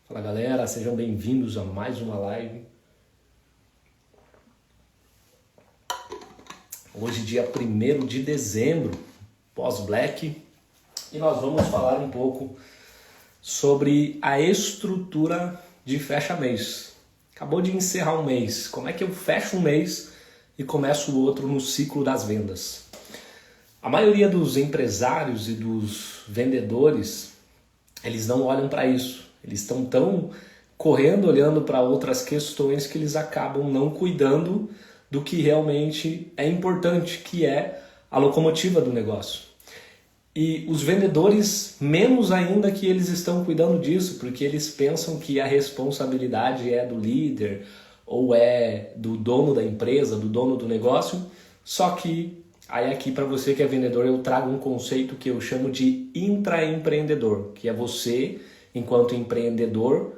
Fala galera, sejam bem-vindos a mais uma live. Hoje, dia 1º de dezembro, pós-Black, e nós vamos falar um pouco sobre a estrutura de fecha-mês. Acabou de encerrar um mês, como é que eu fecho um mês e começo o outro no ciclo das vendas? A maioria dos empresários e dos vendedores, eles não olham para isso. Eles estão tão correndo, olhando para outras questões que eles acabam não cuidando do que realmente é importante, que é a locomotiva do negócio. E os vendedores, menos ainda que eles estão cuidando disso, porque eles pensam que a responsabilidade é do líder ou é do dono da empresa, do dono do negócio. Só que aí aqui para você que é vendedor eu trago um conceito que eu chamo de intraempreendedor, que é você, enquanto empreendedor,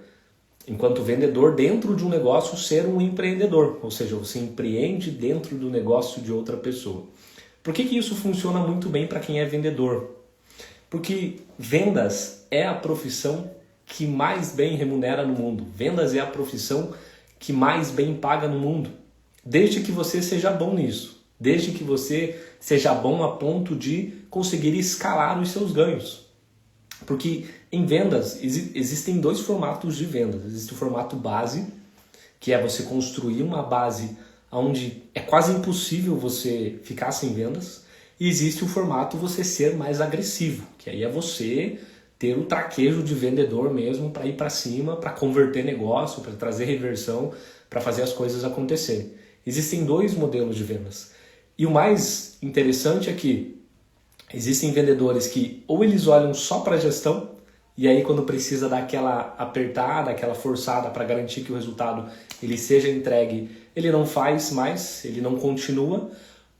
enquanto vendedor dentro de um negócio, ser um empreendedor, ou seja, você empreende dentro do negócio de outra pessoa. Por que isso funciona muito bem para quem é vendedor? Porque vendas é a profissão que mais bem remunera no mundo. Vendas é a profissão que mais bem paga no mundo. Desde que você seja bom nisso. Desde que você seja bom a ponto de conseguir escalar os seus ganhos. Porque em vendas existem dois formatos de vendas. Existe o formato base, que é você construir uma base onde é quase impossível você ficar sem vendas. E existe o formato você ser mais agressivo, que aí é você ter o traquejo de vendedor mesmo para ir para cima, para converter negócio, para trazer reversão, para fazer as coisas acontecerem. Existem dois modelos de vendas. E o mais interessante é que existem vendedores que ou eles olham só para a gestão, e aí quando precisa dar aquela apertada, aquela forçada para garantir que o resultado ele seja entregue, ele não faz mais, ele não continua,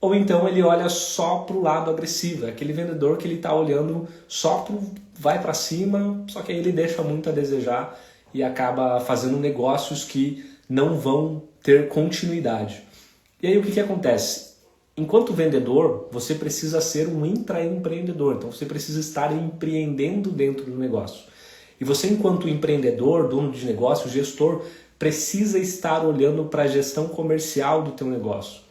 ou então ele olha só para o lado agressivo, é aquele vendedor que ele está olhando só para vai para cima, só que aí ele deixa muito a desejar e acaba fazendo negócios que não vão ter continuidade. E aí o que acontece? Enquanto vendedor, você precisa ser um intraempreendedor, então você precisa estar empreendendo dentro do negócio. E você, enquanto empreendedor, dono de negócio, gestor, precisa estar olhando para a gestão comercial do teu negócio.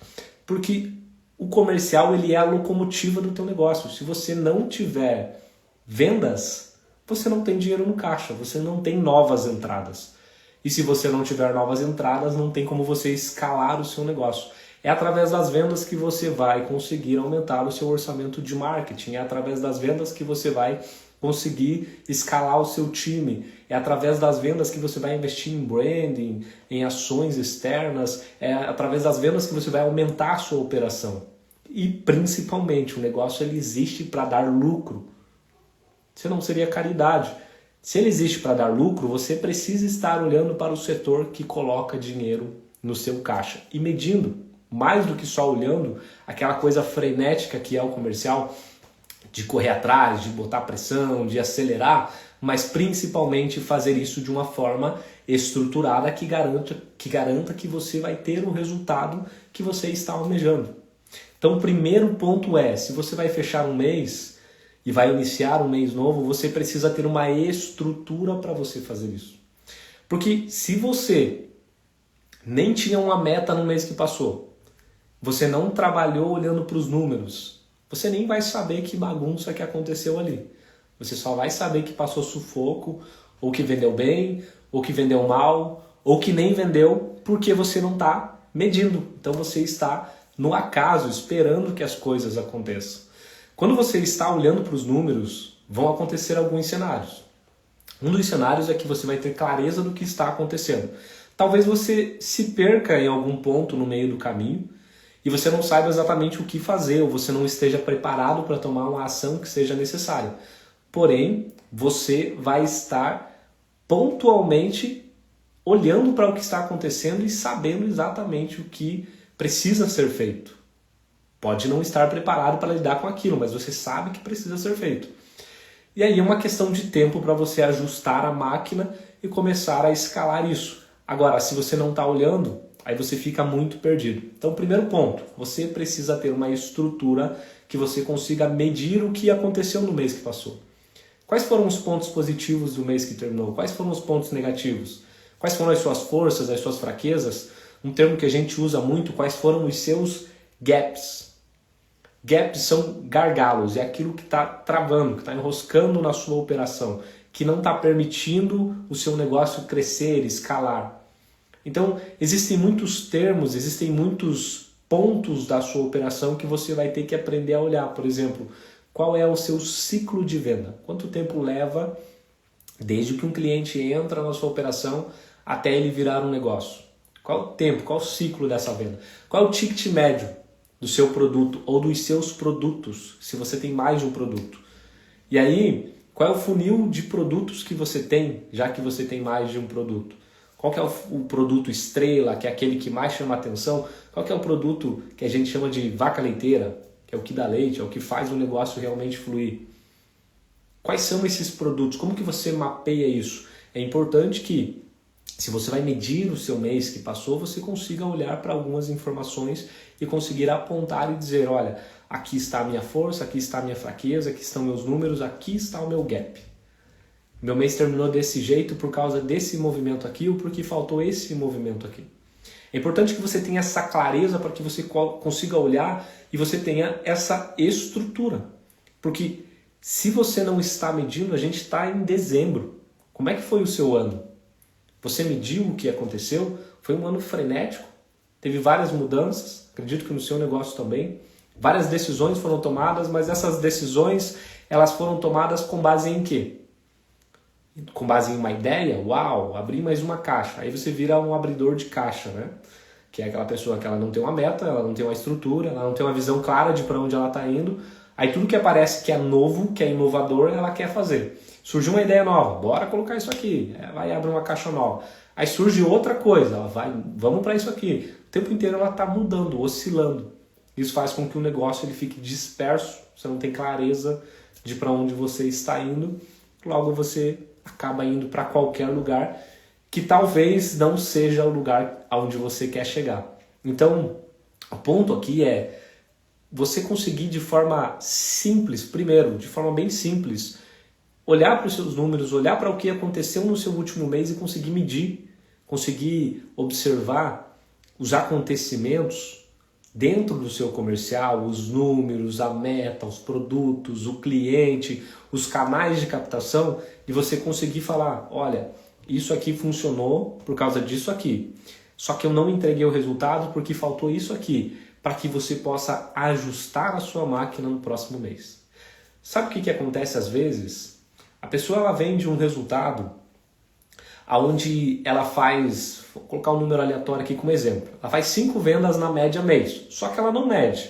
Porque o comercial ele é a locomotiva do teu negócio. Se você não tiver vendas, você não tem dinheiro no caixa, você não tem novas entradas. E se você não tiver novas entradas, não tem como você escalar o seu negócio. É através das vendas que você vai conseguir aumentar o seu orçamento de marketing. É através das vendas que você vai conseguir escalar o seu time. É através das vendas que você vai investir em branding, em ações externas. É através das vendas que você vai aumentar a sua operação. E principalmente, o negócio ele existe para dar lucro. Senão seria caridade. Se ele existe para dar lucro, você precisa estar olhando para o setor que coloca dinheiro no seu caixa e medindo. Mais do que só olhando aquela coisa frenética que é o comercial, de correr atrás, de botar pressão, de acelerar, mas principalmente fazer isso de uma forma estruturada que garanta que você vai ter o resultado que você está almejando. Então o primeiro ponto é, se você vai fechar um mês e vai iniciar um mês novo, você precisa ter uma estrutura para você fazer isso. Porque se você nem tinha uma meta no mês que passou, você não trabalhou olhando para os números, você nem vai saber que bagunça que aconteceu ali. Você só vai saber que passou sufoco, ou que vendeu bem, ou que vendeu mal, ou que nem vendeu, porque você não está medindo. Então você está no acaso, esperando que as coisas aconteçam. Quando você está olhando para os números, vão acontecer alguns cenários. Um dos cenários é que você vai ter clareza do que está acontecendo. Talvez você se perca em algum ponto no meio do caminho, e você não saiba exatamente o que fazer, ou você não esteja preparado para tomar uma ação que seja necessária. Porém, você vai estar pontualmente olhando para o que está acontecendo e sabendo exatamente o que precisa ser feito. Pode não estar preparado para lidar com aquilo, mas você sabe que precisa ser feito. E aí é uma questão de tempo para você ajustar a máquina e começar a escalar isso. Agora, se você não está olhando, aí você fica muito perdido. Então, primeiro ponto, você precisa ter uma estrutura que você consiga medir o que aconteceu no mês que passou. Quais foram os pontos positivos do mês que terminou? Quais foram os pontos negativos? Quais foram as suas forças, as suas fraquezas? Um termo que a gente usa muito, quais foram os seus gaps? Gaps são gargalos, é aquilo que está travando, que está enroscando na sua operação, que não está permitindo o seu negócio crescer, escalar. Então, existem muitos termos, existem muitos pontos da sua operação que você vai ter que aprender a olhar. Por exemplo, qual é o seu ciclo de venda? Quanto tempo leva desde que um cliente entra na sua operação até ele virar um negócio? Qual o tempo, qual o ciclo dessa venda? Qual é o ticket médio do seu produto ou dos seus produtos, se você tem mais de um produto? E aí, qual é o funil de produtos que você tem, já que você tem mais de um produto? Qual que é o produto estrela, que é aquele que mais chama atenção? Qual que é o produto que a gente chama de vaca leiteira, que é o que dá leite, é o que faz o negócio realmente fluir? Quais são esses produtos? Como que você mapeia isso? É importante que, se você vai medir o seu mês que passou, você consiga olhar para algumas informações e conseguir apontar e dizer, olha, aqui está a minha força, aqui está a minha fraqueza, aqui estão meus números, aqui está o meu gap. Meu mês terminou desse jeito por causa desse movimento aqui ou porque faltou esse movimento aqui. É importante que você tenha essa clareza para que você consiga olhar e você tenha essa estrutura. Porque se você não está medindo, a gente está em dezembro. Como é que foi o seu ano? Você mediu o que aconteceu? Foi um ano frenético? Teve várias mudanças? Acredito que no seu negócio também. Várias decisões foram tomadas, mas essas decisões elas foram tomadas com base em quê? Com base em uma ideia? Uau, abri mais uma caixa. Aí você vira um abridor de caixa, né? Que é aquela pessoa que ela não tem uma meta, ela não tem uma estrutura, ela não tem uma visão clara de para onde ela está indo. Aí tudo que aparece que é novo, que é inovador, ela quer fazer. Surgiu uma ideia nova, bora colocar isso aqui. Vai abrir uma caixa nova. Aí surge outra coisa, ela vai, vamos para isso aqui. O tempo inteiro ela está mudando, oscilando. Isso faz com que o negócio ele fique disperso, você não tem clareza de para onde você está indo, logo você acaba indo para qualquer lugar que talvez não seja o lugar aonde você quer chegar. Então, o ponto aqui é você conseguir de forma simples, primeiro, de forma bem simples, olhar para os seus números, olhar para o que aconteceu no seu último mês e conseguir medir, conseguir observar os acontecimentos dentro do seu comercial, os números, a meta, os produtos, o cliente, os canais de captação, e você conseguir falar, olha, isso aqui funcionou por causa disso aqui. Só que eu não entreguei o resultado porque faltou isso aqui, para que você possa ajustar a sua máquina no próximo mês. Sabe o que acontece às vezes? A pessoa ela vende um resultado onde ela faz, vou colocar um número aleatório aqui como exemplo, ela faz 5 vendas na média mês, só que ela não mede.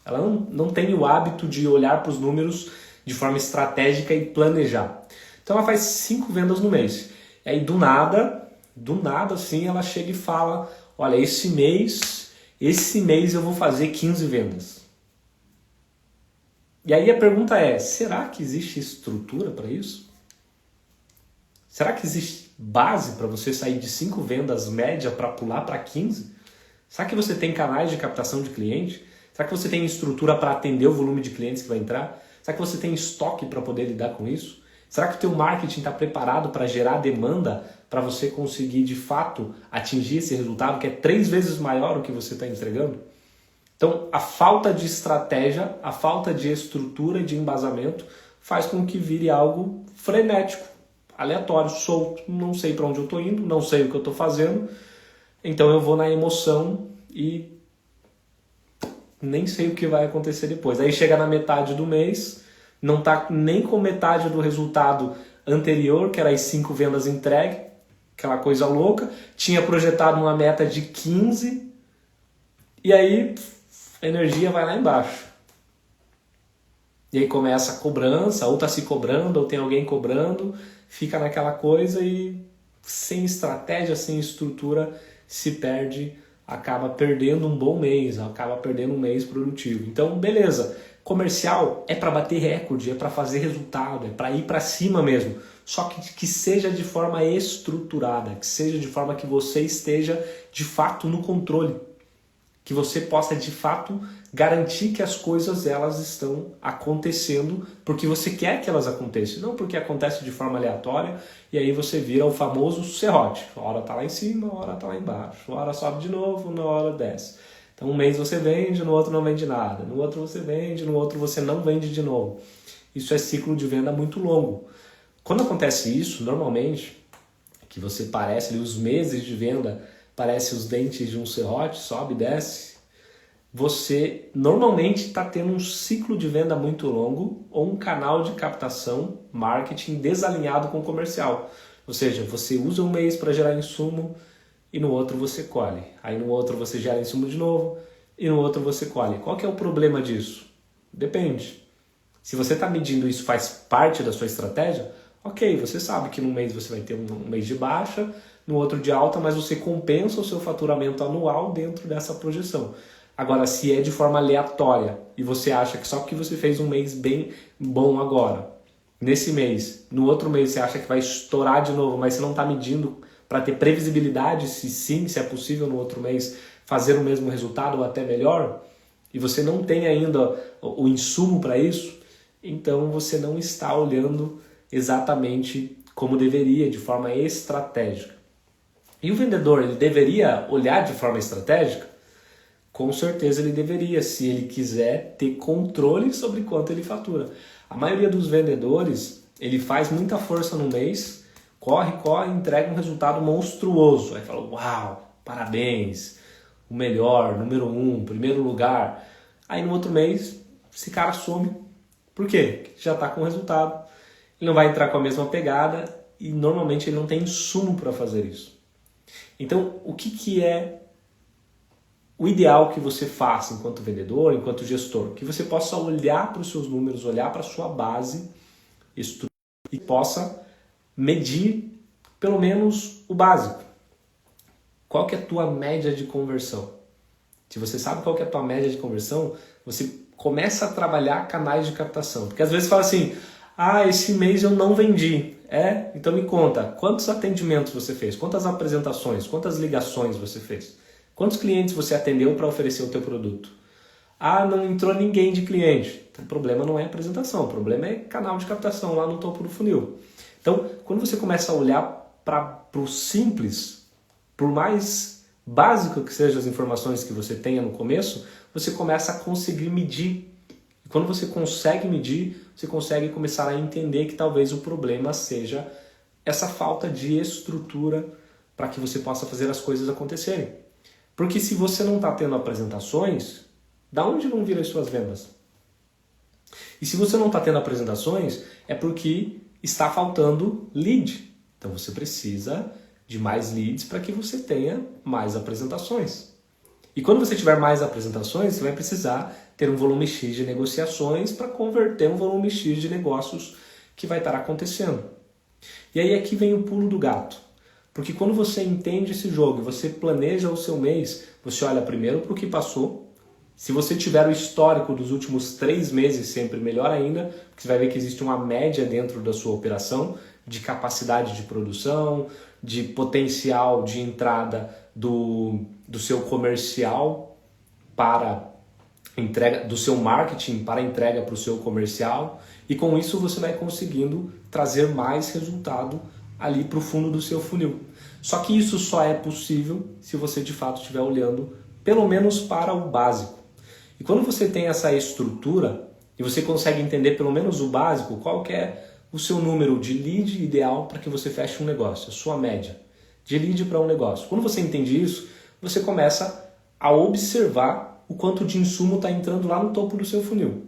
Ela não tem o hábito de olhar para os números de forma estratégica e planejar. Então ela faz 5 vendas no mês. E aí do nada assim, ela chega e fala, olha, esse mês eu vou fazer 15 vendas. E aí a pergunta é, será que existe estrutura para isso? Será que existe base para você sair de 5 vendas média para pular para 15? Será que você tem canais de captação de cliente? Será que você tem estrutura para atender o volume de clientes que vai entrar? Será que você tem estoque para poder lidar com isso? Será que o teu marketing está preparado para gerar demanda para você conseguir de fato atingir esse resultado que é 3 vezes maior do que você está entregando? Então a falta de estratégia, a falta de estrutura e de embasamento faz com que vire algo frenético, aleatório, solto, não sei para onde eu estou indo, não sei o que eu estou fazendo, então eu vou na emoção e nem sei o que vai acontecer depois. Aí chega na metade do mês, não está nem com metade do resultado anterior, que era as 5 vendas entregues, aquela coisa louca, tinha projetado uma meta de 15, e aí a energia vai lá embaixo. E aí começa a cobrança, ou está se cobrando, ou tem alguém cobrando, fica naquela coisa e sem estratégia, sem estrutura, se perde, acaba perdendo um bom mês, acaba perdendo um mês produtivo. Então, beleza, comercial é para bater recorde, é para fazer resultado, é para ir para cima mesmo. Só que seja de forma estruturada, que seja de forma que você esteja de fato no controle. que você possa de fato garantir que as coisas elas estão acontecendo porque você quer que elas aconteçam, não porque acontece de forma aleatória e aí você vira o famoso serrote. Uma hora tá lá em cima, uma hora tá lá embaixo, uma hora sobe de novo, uma hora desce. Então um mês você vende, no outro não vende nada, no outro você vende, no outro você não vende de novo. Isso é ciclo de venda muito longo. Quando acontece isso, normalmente, que você parece ali, os meses de venda parece os dentes de um serrote, sobe e desce, você normalmente está tendo um ciclo de venda muito longo ou um canal de captação, marketing desalinhado com o comercial. Ou seja, você usa um mês para gerar insumo e no outro você colhe. Aí no outro você gera insumo de novo e no outro você colhe. Qual que é o problema disso? Depende. Se você está medindo isso faz parte da sua estratégia, ok, você sabe que num mês você vai ter um mês de baixa, no outro de alta, mas você compensa o seu faturamento anual dentro dessa projeção. Agora, se é de forma aleatória e você acha que só porque você fez um mês bem bom agora, nesse mês, no outro mês você acha que vai estourar de novo, mas você não está medindo para ter previsibilidade se sim, se é possível no outro mês fazer o mesmo resultado ou até melhor, e você não tem ainda o insumo para isso, então você não está olhando exatamente como deveria, de forma estratégica. E o vendedor, ele deveria olhar de forma estratégica? Com certeza ele deveria, se ele quiser ter controle sobre quanto ele fatura. A maioria dos vendedores, ele faz muita força no mês, corre, entrega um resultado monstruoso. Aí fala, uau, parabéns, o melhor, número 1, primeiro lugar. Aí no outro mês, esse cara some. Por quê? Já está com o resultado. Ele não vai entrar com a mesma pegada e normalmente ele não tem insumo para fazer isso. Então, o que é o ideal que você faça enquanto vendedor, enquanto gestor? Que você possa olhar para os seus números, olhar para a sua base e possa medir pelo menos o básico. Qual que é a tua média de conversão? Se você sabe qual que é a tua média de conversão, você começa a trabalhar canais de captação. Porque às vezes fala assim, esse mês eu não vendi. Então me conta, quantos atendimentos você fez? Quantas apresentações? Quantas ligações você fez? Quantos clientes você atendeu para oferecer o teu produto? Não entrou ninguém de cliente. Então, o problema não é apresentação, o problema é canal de captação lá no topo do funil. Então, quando você começa a olhar para o simples, por mais básico que sejam as informações que você tenha no começo, você começa a conseguir medir. E quando você consegue medir, você consegue começar a entender que talvez o problema seja essa falta de estrutura para que você possa fazer as coisas acontecerem. Porque se você não está tendo apresentações, da onde vão vir as suas vendas? E se você não está tendo apresentações, é porque está faltando lead. Então você precisa de mais leads para que você tenha mais apresentações. E quando você tiver mais apresentações, você vai precisar ter um volume X de negociações para converter um volume X de negócios que vai estar acontecendo. E aí aqui vem o pulo do gato. Porque quando você entende esse jogo, você planeja o seu mês, você olha primeiro para o que passou. Se você tiver o histórico dos últimos 3 meses, sempre melhor ainda, porque você vai ver que existe uma média dentro da sua operação de capacidade de produção, de potencial de entrada do seu comercial para entrega, do seu marketing para entrega para o seu comercial, e com isso você vai conseguindo trazer mais resultado ali para o fundo do seu funil. Só que isso só é possível se você de fato estiver olhando pelo menos para o básico. E quando você tem essa estrutura e você consegue entender pelo menos o básico, qual que é o seu número de lead ideal para que você feche um negócio, a sua média de lead para um negócio. Quando você entende isso, você começa a observar o quanto de insumo está entrando lá no topo do seu funil.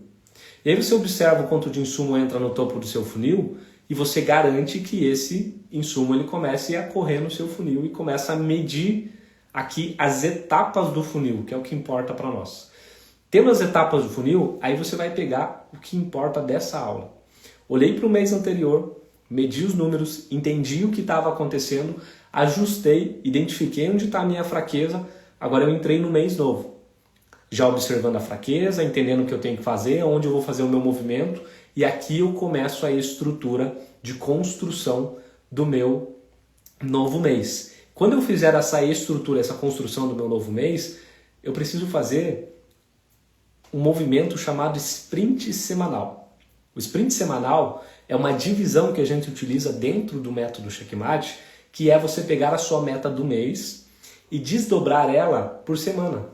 E aí você observa o quanto de insumo entra no topo do seu funil e você garante que esse insumo ele comece a correr no seu funil e começa a medir aqui as etapas do funil, que é o que importa para nós. Tendo as etapas do funil, aí você vai pegar o que importa dessa aula. Olhei para o mês anterior, medi os números, entendi o que estava acontecendo, ajustei, identifiquei onde está a minha fraqueza, agora eu entrei no mês novo. Já observando a fraqueza, entendendo o que eu tenho que fazer, onde eu vou fazer o meu movimento, e aqui eu começo a estrutura de construção do meu novo mês. Quando eu fizer essa estrutura, essa construção do meu novo mês, eu preciso fazer um movimento chamado sprint semanal. O sprint semanal é uma divisão que a gente utiliza dentro do método Checkmate, que é você pegar a sua meta do mês e desdobrar ela por semana.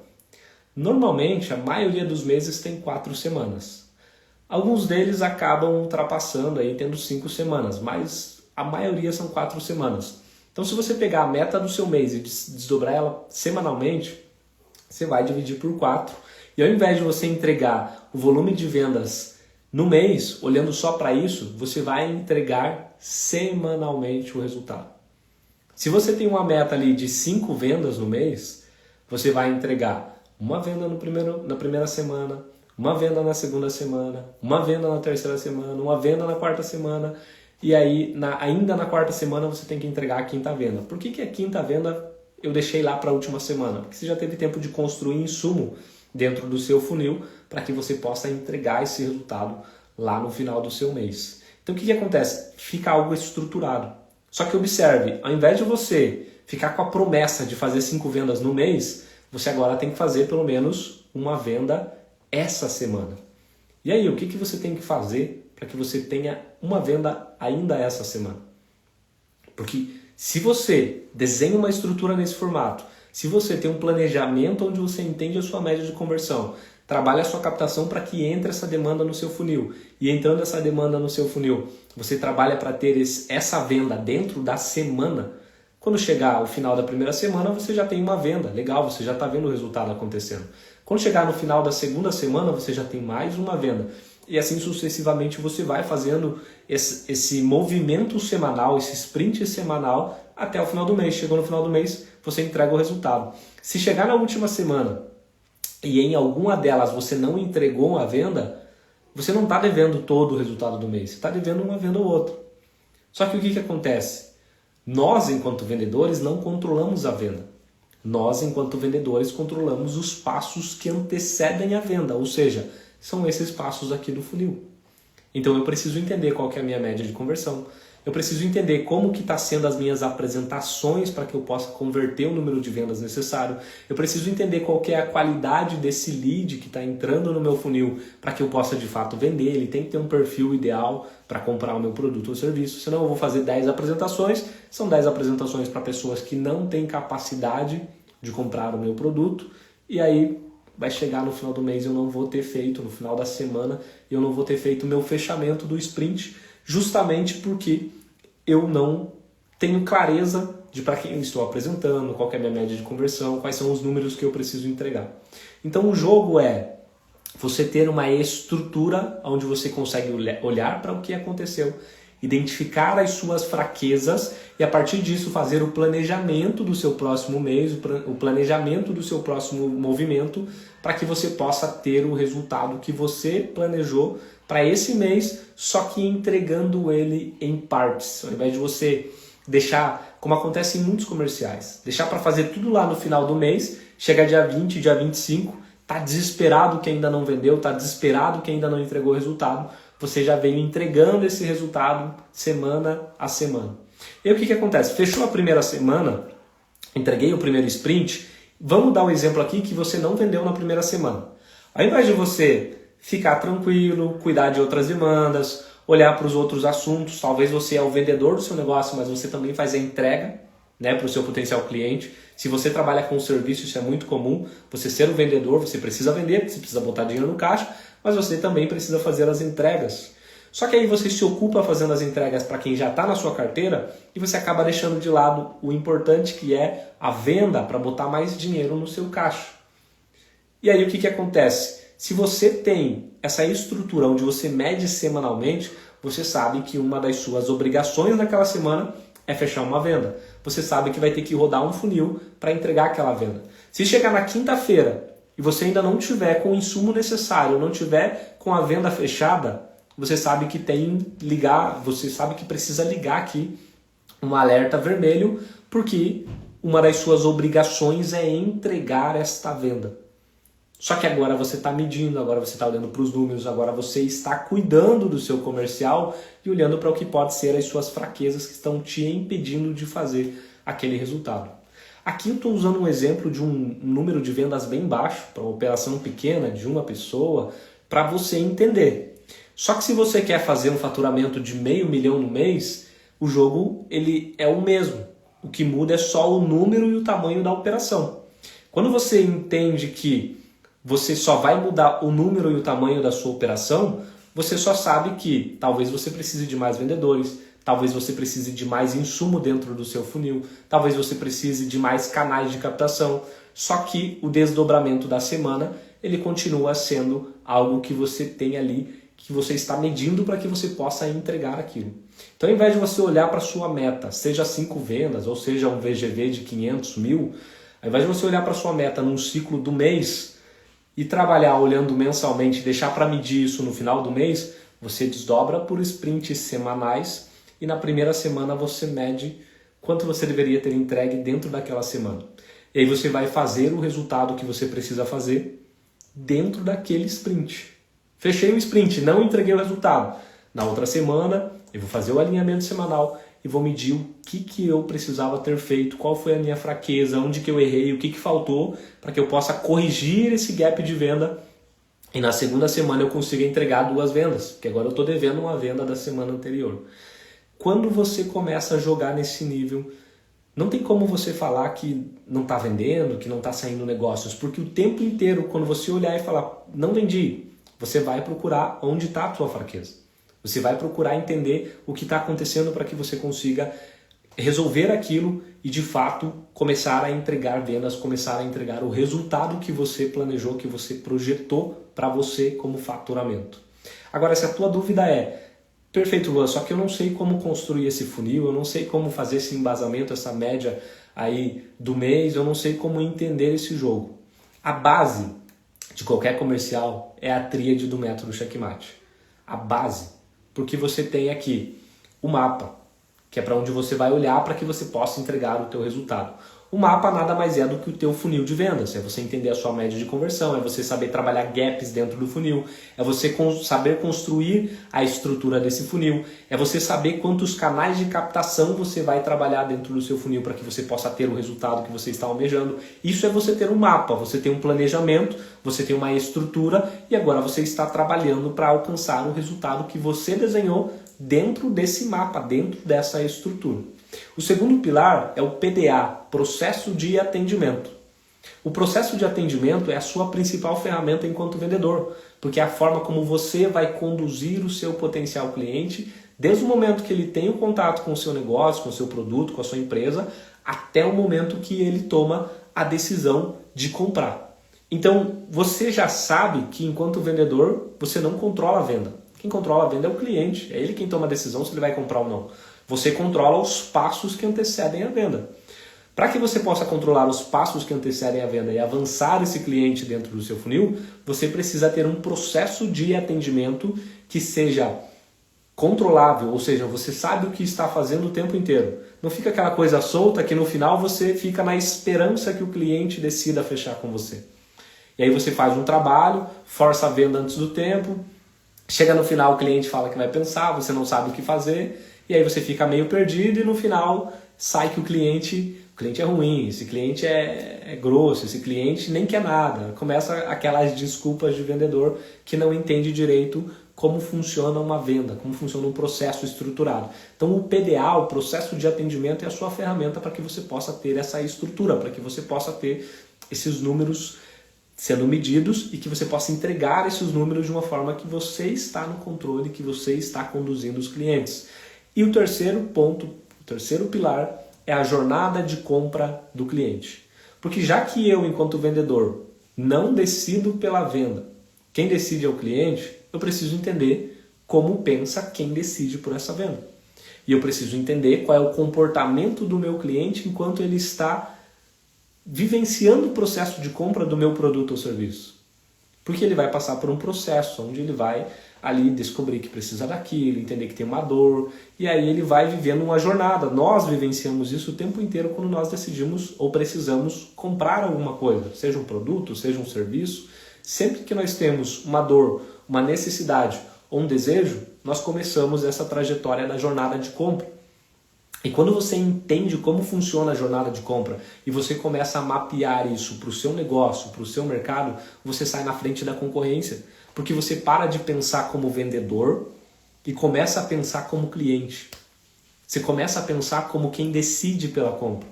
Normalmente, a maioria dos meses tem 4 semanas. Alguns deles acabam ultrapassando, aí, tendo 5 semanas, mas a maioria são 4 semanas. Então, se você pegar a meta do seu mês e desdobrar ela semanalmente, você vai dividir por 4. E ao invés de você entregar o volume de vendas no mês, olhando só para isso, você vai entregar semanalmente o resultado. Se você tem uma meta ali de 5 vendas no mês, você vai entregar uma venda na primeira semana, uma venda na segunda semana, uma venda na terceira semana, uma venda na quarta semana, e aí ainda na quarta semana você tem que entregar a quinta venda. Por que a quinta venda eu deixei lá para a última semana? Porque você já teve tempo de construir insumo dentro do seu funil para que você possa entregar esse resultado lá no final do seu mês. Então o que acontece? Fica algo estruturado. Só que observe, ao invés de você ficar com a promessa de fazer 5 vendas no mês, você agora tem que fazer pelo menos uma venda essa semana. E aí, o que você tem que fazer para que você tenha uma venda ainda essa semana? Porque se você desenha uma estrutura nesse formato, se você tem um planejamento onde você entende a sua média de conversão, trabalha a sua captação para que entre essa demanda no seu funil, e entrando essa demanda no seu funil, você trabalha para ter essa venda dentro da semana. Quando chegar ao final da primeira semana, você já tem uma venda. Legal, você já está vendo o resultado acontecendo. Quando chegar no final da segunda semana, você já tem mais uma venda. E assim sucessivamente você vai fazendo esse movimento semanal, esse sprint semanal até o final do mês. Chegou no final do mês, você entrega o resultado. Se chegar na última semana e em alguma delas você não entregou uma venda, você não está devendo todo o resultado do mês. Você está devendo uma venda ou outra. Só que o que acontece? Nós, enquanto vendedores, não controlamos a venda. Nós, enquanto vendedores, controlamos os passos que antecedem a venda, ou seja, são esses passos aqui do funil. Então eu preciso entender qual que é a minha média de conversão. Eu preciso entender como que está sendo as minhas apresentações para que eu possa converter o número de vendas necessário. Eu preciso entender qual que é a qualidade desse lead que está entrando no meu funil para que eu possa de fato vender. Ele tem que ter um perfil ideal para comprar o meu produto ou serviço. Senão eu vou fazer 10 apresentações. São 10 apresentações para pessoas que não têm capacidade de comprar o meu produto. E aí vai chegar no final do mês, eu não vou ter feito, no final da semana, eu não vou ter feito o meu fechamento do sprint, justamente porque eu não tenho clareza de para quem eu estou apresentando, qual que é a minha média de conversão, quais são os números que eu preciso entregar. Então o jogo é você ter uma estrutura onde você consegue olhar para o que aconteceu, identificar as suas fraquezas e a partir disso fazer o planejamento do seu próximo mês, o planejamento do seu próximo movimento para que você possa ter o resultado que você planejou para esse mês, só que entregando ele em partes. Ao invés de você deixar, como acontece em muitos comerciais, deixar para fazer tudo lá no final do mês, chega dia 20, dia 25, tá desesperado que ainda não vendeu, tá desesperado que ainda não entregou o resultado, você já veio entregando esse resultado semana a semana. E aí o que acontece? Fechou a primeira semana, entreguei o primeiro sprint, vamos dar um exemplo aqui que você não vendeu na primeira semana. Ao invés de você ficar tranquilo, cuidar de outras demandas, olhar para os outros assuntos, talvez você é o vendedor do seu negócio, mas você também faz a entrega, né, para o seu potencial cliente. Se você trabalha com serviço, isso é muito comum. Você ser o vendedor, você precisa vender, você precisa botar dinheiro no caixa, mas você também precisa fazer as entregas. Só que aí você se ocupa fazendo as entregas para quem já está na sua carteira e você acaba deixando de lado o importante que é a venda para botar mais dinheiro no seu caixa. E aí o que acontece? Se você tem essa estrutura onde você mede semanalmente, você sabe que uma das suas obrigações naquela semana é fechar uma venda. Você sabe que vai ter que rodar um funil para entregar aquela venda. Se chegar na quinta-feira e você ainda não tiver com o insumo necessário, não tiver com a venda fechada, você sabe que você sabe que precisa ligar aqui um alerta vermelho, porque uma das suas obrigações é entregar esta venda. Só que agora você está medindo, agora você está olhando para os números, agora você está cuidando do seu comercial e olhando para o que pode ser as suas fraquezas que estão te impedindo de fazer aquele resultado. Aqui eu estou usando um exemplo de um número de vendas bem baixo, para uma operação pequena de uma pessoa, para você entender. Só que se você quer fazer um faturamento de $500 mil no mês, o jogo ele é o mesmo. O que muda é só o número e o tamanho da operação. Quando você entende que você só vai mudar o número e o tamanho da sua operação, você só sabe que talvez você precise de mais vendedores, talvez você precise de mais insumo dentro do seu funil, talvez você precise de mais canais de captação. Só que o desdobramento da semana, ele continua sendo algo que você tem ali, que você está medindo para que você possa entregar aquilo. Então, ao invés de você olhar para a sua meta, seja 5 vendas ou seja um VGV de 500 mil, ao invés de você olhar para a sua meta num ciclo do mês e trabalhar olhando mensalmente, deixar para medir isso no final do mês, você desdobra por sprints semanais e na primeira semana você mede quanto você deveria ter entregue dentro daquela semana. E aí você vai fazer o resultado que você precisa fazer dentro daquele sprint. Fechei o sprint, não entreguei o resultado. Na outra semana, eu vou fazer o alinhamento semanal e vou medir o que eu precisava ter feito, qual foi a minha fraqueza, onde que eu errei, o que faltou, para que eu possa corrigir esse gap de venda e na segunda semana eu consiga entregar 2 vendas, porque agora eu estou devendo uma venda da semana anterior. Quando você começa a jogar nesse nível, não tem como você falar que não está vendendo, que não está saindo negócios, porque o tempo inteiro, quando você olhar e falar, não vendi, você vai procurar onde está a sua fraqueza. Você vai procurar entender o que está acontecendo para que você consiga resolver aquilo e, de fato, começar a entregar vendas, começar a entregar o resultado que você planejou, que você projetou para você como faturamento. Agora, se a tua dúvida é, perfeito, Luan, só que eu não sei como construir esse funil, eu não sei como fazer esse embasamento, essa média aí do mês, eu não sei como entender esse jogo. A base de qualquer comercial é a tríade do método Checkmate. A base. Porque você tem aqui o mapa, que é para onde você vai olhar para que você possa entregar o teu resultado. O mapa nada mais é do que o teu funil de vendas, é você entender a sua média de conversão, é você saber trabalhar gaps dentro do funil, é você saber construir a estrutura desse funil, é você saber quantos canais de captação você vai trabalhar dentro do seu funil para que você possa ter o resultado que você está almejando. Isso é você ter um mapa, você tem um planejamento, você tem uma estrutura e agora você está trabalhando para alcançar o resultado que você desenhou dentro desse mapa, dentro dessa estrutura. O segundo pilar é o PDA, Processo de Atendimento. O processo de atendimento é a sua principal ferramenta enquanto vendedor, porque é a forma como você vai conduzir o seu potencial cliente desde o momento que ele tem o contato com o seu negócio, com o seu produto, com a sua empresa, até o momento que ele toma a decisão de comprar. Então, você já sabe que enquanto vendedor, você não controla a venda. Quem controla a venda é o cliente, é ele quem toma a decisão se ele vai comprar ou não. Você controla os passos que antecedem a venda. Para que você possa controlar os passos que antecedem a venda e avançar esse cliente dentro do seu funil, você precisa ter um processo de atendimento que seja controlável, ou seja, você sabe o que está fazendo o tempo inteiro. Não fica aquela coisa solta que no final você fica na esperança que o cliente decida fechar com você. E aí você faz um trabalho, força a venda antes do tempo, chega no final o cliente fala que vai pensar, você não sabe o que fazer, e aí você fica meio perdido e no final sai que o cliente é ruim, esse cliente é grosso, esse cliente nem quer nada. Começa aquelas desculpas de vendedor que não entende direito como funciona uma venda, como funciona um processo estruturado. Então o PDA, o processo de atendimento, é a sua ferramenta para que você possa ter essa estrutura, para que você possa ter esses números sendo medidos e que você possa entregar esses números de uma forma que você está no controle, que você está conduzindo os clientes. E o terceiro ponto, o terceiro pilar, é a jornada de compra do cliente. Porque já que eu, enquanto vendedor, não decido pela venda, quem decide é o cliente, eu preciso entender como pensa quem decide por essa venda. E eu preciso entender qual é o comportamento do meu cliente enquanto ele está vivenciando o processo de compra do meu produto ou serviço. Porque ele vai passar por um processo onde ele vai ali descobrir que precisa daquilo, entender que tem uma dor, e aí ele vai vivendo uma jornada. Nós vivenciamos isso o tempo inteiro quando nós decidimos ou precisamos comprar alguma coisa, seja um produto, seja um serviço. Sempre que nós temos uma dor, uma necessidade ou um desejo, nós começamos essa trajetória da jornada de compra. E quando você entende como funciona a jornada de compra e você começa a mapear isso para o seu negócio, para o seu mercado, você sai na frente da concorrência. Porque você para de pensar como vendedor e começa a pensar como cliente. Você começa a pensar como quem decide pela compra.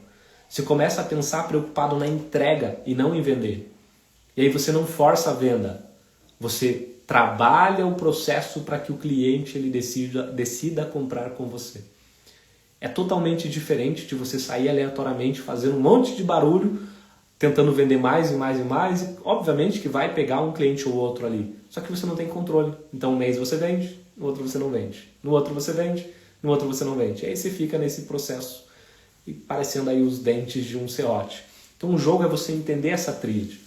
Você começa a pensar preocupado na entrega e não em vender. E aí você não força a venda. Você trabalha o processo para que o cliente ele decida comprar com você. É totalmente diferente de você sair aleatoriamente fazendo um monte de barulho, tentando vender mais e mais e mais, e obviamente que vai pegar um cliente ou outro ali. Só que você não tem controle. Então um mês você vende, no outro você não vende. No outro você vende, no outro você não vende. E aí você fica nesse processo e parecendo aí os dentes de um serrote. Então o jogo é você entender essa tríade.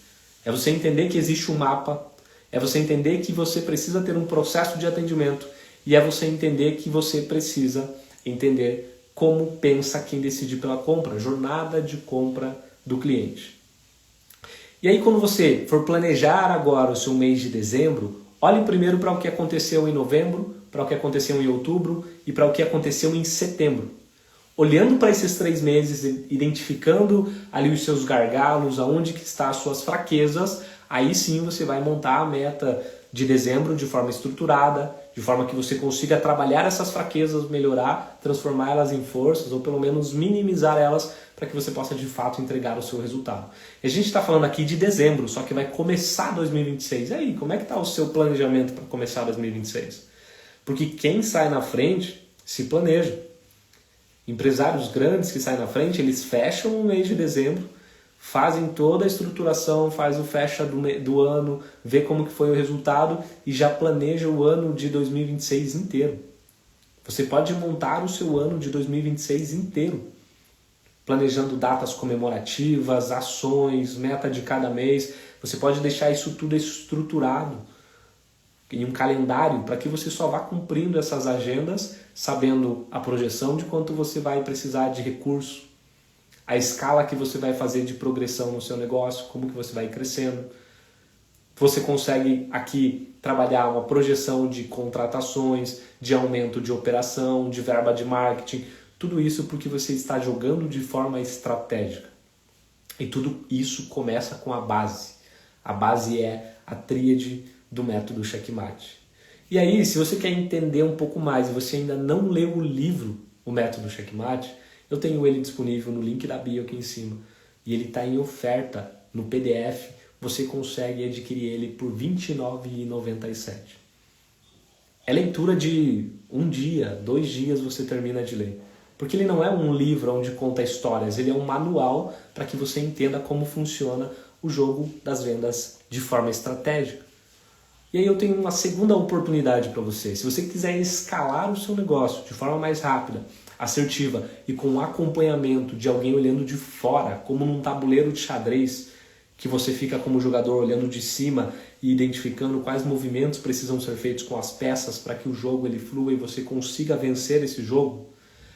É você entender que existe um mapa, é você entender que você precisa ter um processo de atendimento e é você entender que você precisa entender como pensa quem decide pela compra, jornada de compra do cliente. E aí quando você for planejar agora o seu mês de dezembro, olhe primeiro para o que aconteceu em novembro, para o que aconteceu em outubro e para o que aconteceu em setembro. Olhando para esses 3 meses, identificando ali os seus gargalos, aonde que estão as suas fraquezas, aí sim você vai montar a meta de dezembro de forma estruturada, de forma que você consiga trabalhar essas fraquezas, melhorar, transformá-las em forças ou pelo menos minimizar elas para que você possa de fato entregar o seu resultado. E a gente está falando aqui de dezembro, só que vai começar 2026. E aí, como é que está o seu planejamento para começar 2026? Porque quem sai na frente se planeja. Empresários grandes que saem na frente, eles fecham o mês de dezembro, fazem toda a estruturação, faz o fecha do ano, vê como que foi o resultado e já planeja o ano de 2026 inteiro. Você pode montar o seu ano de 2026 inteiro, planejando datas comemorativas, ações, meta de cada mês. Você pode deixar isso tudo estruturado em um calendário para que você só vá cumprindo essas agendas, sabendo a projeção de quanto você vai precisar de recurso, a escala que você vai fazer de progressão no seu negócio, como que você vai crescendo. Você consegue aqui trabalhar uma projeção de contratações, de aumento de operação, de verba de marketing, tudo isso porque você está jogando de forma estratégica. E tudo isso começa com a base. A base é a tríade do método Checkmate. E aí, se você quer entender um pouco mais e você ainda não leu o livro, o método Checkmate, eu tenho ele disponível no link da bio aqui em cima. E ele está em oferta no PDF. Você consegue adquirir ele por R$ 29,97. É leitura de 1 dia, 2 dias você termina de ler. Porque ele não é um livro onde conta histórias, ele é um manual para que você entenda como funciona o jogo das vendas de forma estratégica. E aí eu tenho uma segunda oportunidade para você. Se você quiser escalar o seu negócio de forma mais rápida, assertiva e com acompanhamento de alguém olhando de fora, como num tabuleiro de xadrez, que você fica como jogador olhando de cima e identificando quais movimentos precisam ser feitos com as peças para que o jogo ele flua e você consiga vencer esse jogo,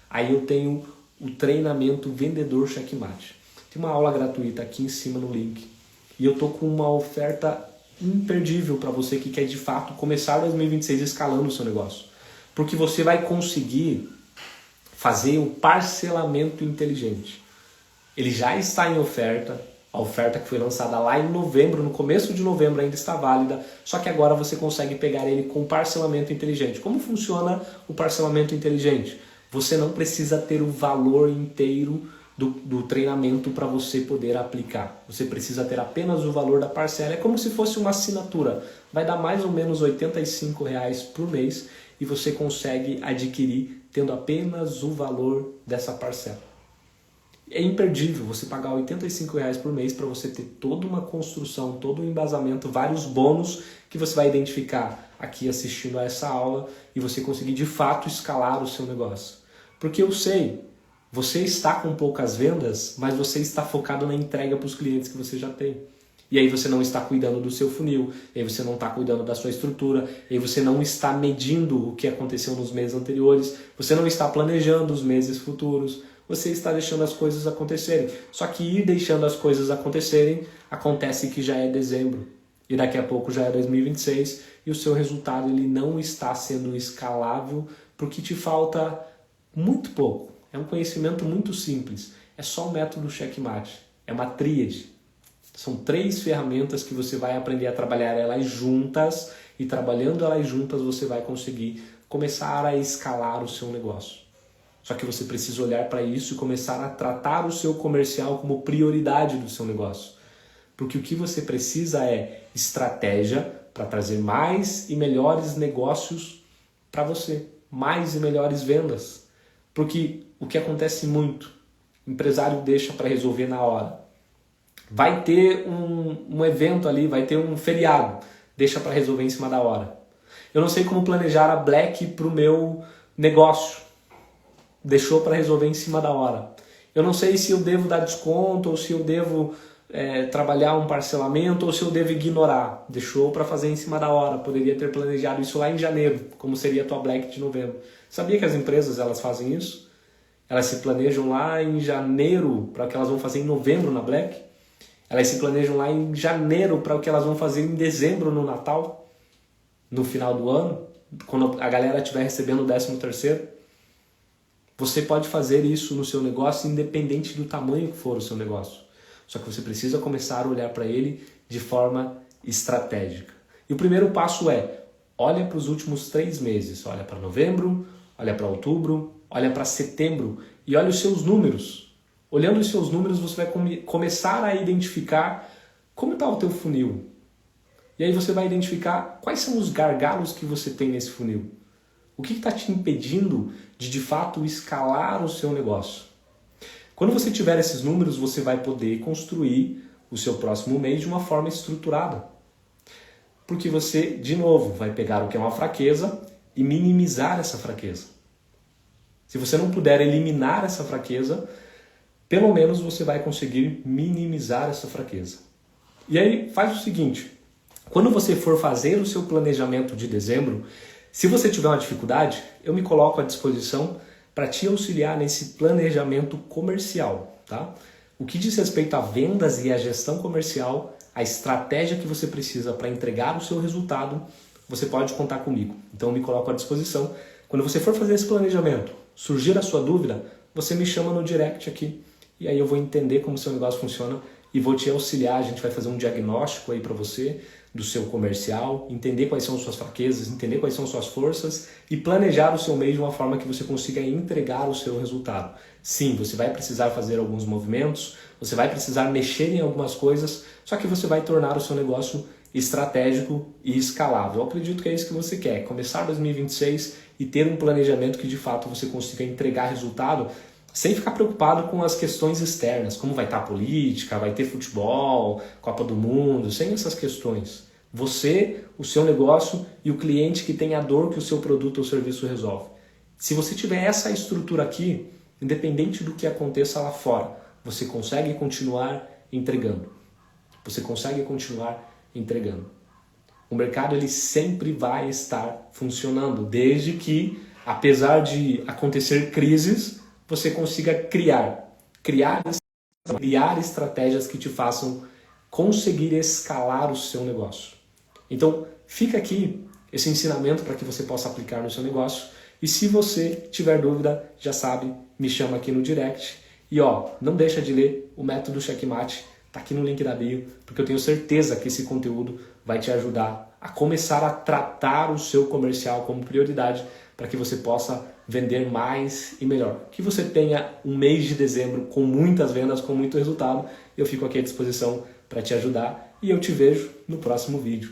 aí eu tenho o treinamento Vendedor Checkmate. Tem uma aula gratuita aqui em cima no link. E eu tô com uma oferta imperdível para você que quer de fato começar 2026 escalando o seu negócio. Porque você vai conseguir fazer o parcelamento inteligente. Ele já está em oferta. A oferta que foi lançada lá em novembro, no começo de novembro ainda está válida, só que agora você consegue pegar ele com parcelamento inteligente. Como funciona o parcelamento inteligente? Você não precisa ter o valor inteiro do treinamento para você poder aplicar. Você precisa ter apenas o valor da parcela. É como se fosse uma assinatura. Vai dar mais ou menos R$ 85 por mês e você consegue adquirir tendo apenas o valor dessa parcela. É imperdível você pagar R$ 85 por mês para você ter toda uma construção, todo um embasamento, vários bônus que você vai identificar aqui assistindo a essa aula e você conseguir de fato escalar o seu negócio. Porque eu sei, você está com poucas vendas, mas você está focado na entrega para os clientes que você já tem. E aí você não está cuidando do seu funil, e aí você não está cuidando da sua estrutura, e aí você não está medindo o que aconteceu nos meses anteriores, você não está planejando os meses futuros, você está deixando as coisas acontecerem. Só que ir deixando as coisas acontecerem, acontece que já é dezembro, e daqui a pouco já é 2026, e o seu resultado ele não está sendo escalável, porque te falta muito pouco. É um conhecimento muito simples. É só o método checkmate. É uma tríade. São 3 ferramentas que você vai aprender a trabalhar elas juntas e trabalhando elas juntas você vai conseguir começar a escalar o seu negócio. Só que você precisa olhar para isso e começar a tratar o seu comercial como prioridade do seu negócio. Porque o que você precisa é estratégia para trazer mais e melhores negócios para você, mais e melhores vendas. Porque o que acontece muito, o empresário deixa para resolver na hora. Vai ter um evento ali, vai ter um feriado, deixa para resolver em cima da hora. Eu não sei como planejar a Black para o meu negócio, deixou para resolver em cima da hora. Eu não sei se eu devo dar desconto ou se eu devo trabalhar um parcelamento ou se eu devo ignorar. Deixou para fazer em cima da hora. Poderia ter planejado isso lá em janeiro, como seria a tua Black de novembro. Sabia que as empresas elas fazem isso? Elas se planejam lá em janeiro para o que elas vão fazer em novembro na Black. Elas se planejam lá em janeiro para o que elas vão fazer em dezembro no Natal, no final do ano, quando a galera estiver recebendo o 13º. Você pode fazer isso no seu negócio independente do tamanho que for o seu negócio. Só que você precisa começar a olhar para ele de forma estratégica. E o primeiro passo é, olha para os últimos 3 meses. Olha para novembro, olha para outubro, olha para setembro e olha os seus números. Olhando os seus números, você vai começar a identificar como está o teu funil. E aí você vai identificar quais são os gargalos que você tem nesse funil. O que está te impedindo de fato escalar o seu negócio? Quando você tiver esses números, você vai poder construir o seu próximo mês de uma forma estruturada. Porque você, de novo, vai pegar o que é uma fraqueza e minimizar essa fraqueza. Se você não puder eliminar essa fraqueza, pelo menos você vai conseguir minimizar essa fraqueza. E aí faz o seguinte, quando você for fazer o seu planejamento de dezembro, se você tiver uma dificuldade, eu me coloco à disposição para te auxiliar nesse planejamento comercial. Tá? O que diz respeito a vendas e a gestão comercial, a estratégia que você precisa para entregar o seu resultado, você pode contar comigo. Então eu me coloco à disposição. Quando você for fazer esse planejamento, surgir a sua dúvida, você me chama no direct aqui. E aí eu vou entender como o seu negócio funciona e vou te auxiliar. A gente vai fazer um diagnóstico aí para você do seu comercial, entender quais são suas fraquezas, entender quais são suas forças e planejar o seu mês de uma forma que você consiga entregar o seu resultado. Sim, você vai precisar fazer alguns movimentos, você vai precisar mexer em algumas coisas, só que você vai tornar o seu negócio estratégico e escalável. Eu acredito que é isso que você quer, começar 2026 e ter um planejamento que de fato você consiga entregar resultado sem ficar preocupado com as questões externas, como vai estar a política, vai ter futebol, Copa do Mundo, sem essas questões. Você, o seu negócio e o cliente que tem a dor que o seu produto ou serviço resolve. Se você tiver essa estrutura aqui, independente do que aconteça lá fora, você consegue continuar entregando. Você consegue continuar entregando. O mercado ele sempre vai estar funcionando, desde que, apesar de acontecer crises, você consiga criar estratégias que te façam conseguir escalar o seu negócio. Então, fica aqui esse ensinamento para que você possa aplicar no seu negócio. E se você tiver dúvida, já sabe, me chama aqui no direct. E não deixa de ler o método Checkmate, está aqui no link da bio, porque eu tenho certeza que esse conteúdo vai te ajudar a começar a tratar o seu comercial como prioridade para que você possa vender mais e melhor. Que você tenha um mês de dezembro com muitas vendas, com muito resultado. Eu fico aqui à disposição para te ajudar e eu te vejo no próximo vídeo.